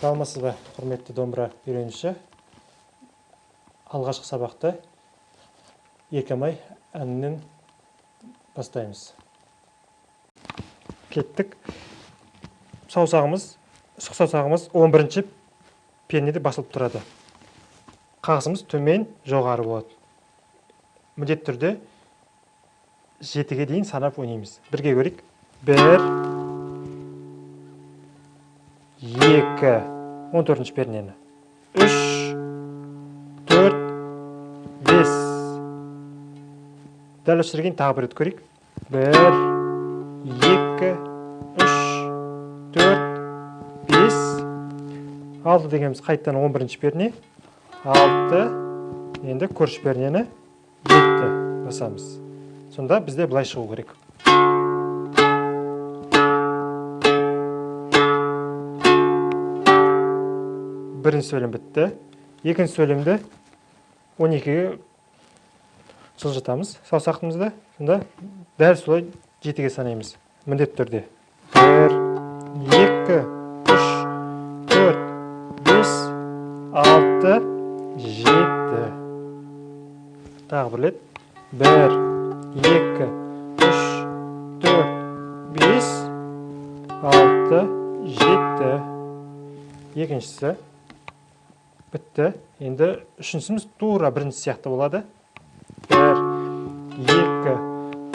Саламатсыз ба, құрметті домбыра үйренуші. Алғашқы сабақты Екі-май әнінен бастаймыз. Кеттік. Сұқ саусағымыз 11-ші пернеде басылып тұрады. Қағысымыз төмен, жоғары болады. Міндетті түрде 7-ге дейін санап ойнаймыз. Бірге көрейік. 1, 2, 14-ші пернені. 3, 4, 5. Дәл өшірген тағы бір рет көрейік. 1, 2, 3, 4, 5. 6 дегеніміз қайттан 11-ші перне. 6, енді көрші пернені 7 басамыз. Сонда бізде бұлай шығу керек. Бірінші сөйлем бітті. Екінші сөйлемді 12-ге жылжытамыз саусағымызды. Сонда дәл солай 7-ге санаймыз. Міндетті түрде. 1, 2, 3, 4, 5, 6, 7. Тағы бір рет. 1, 2, 3, 4, 5, 6, 7. Екіншісі бітті. Енді үшіншісіміз тура бірінші сияқты болады. 1, 2,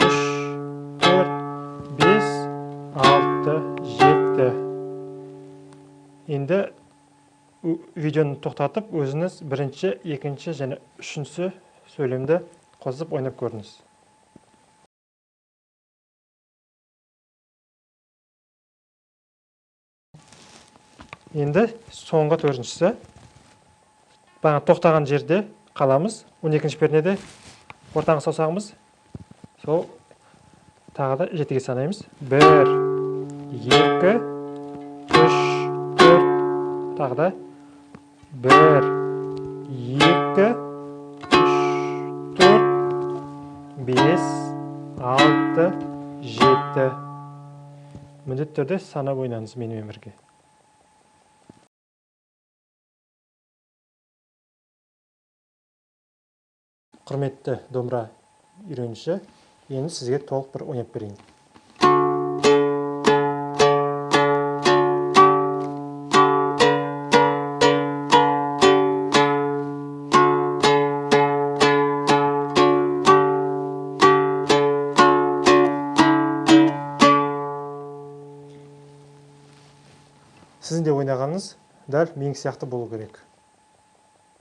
3, 4, 5, 6, 7. Енді видеоны тоқтатып, өзіңіз бірінші, екінші және үшінші сөйлемді қосып ойнап көріңіз. Енді соңғы төртіншісі. Бағана тоқтаған жерде қаламыз. 12-ші пернеде ортаңғы саусағымыз. Сол тағы да 7-ге санаймыз. 1, 2, 3, 4. Тағы да 1, 2, 3, 4, 5, 6, 7. Міндетті түрде санап ойнаңыз менімен бірге. Құрметті домбыра үйренуші, енді сізге толық бір ойнап берейін. Сіздің де ойнағаныңыз дәл мен сияқты болу керек.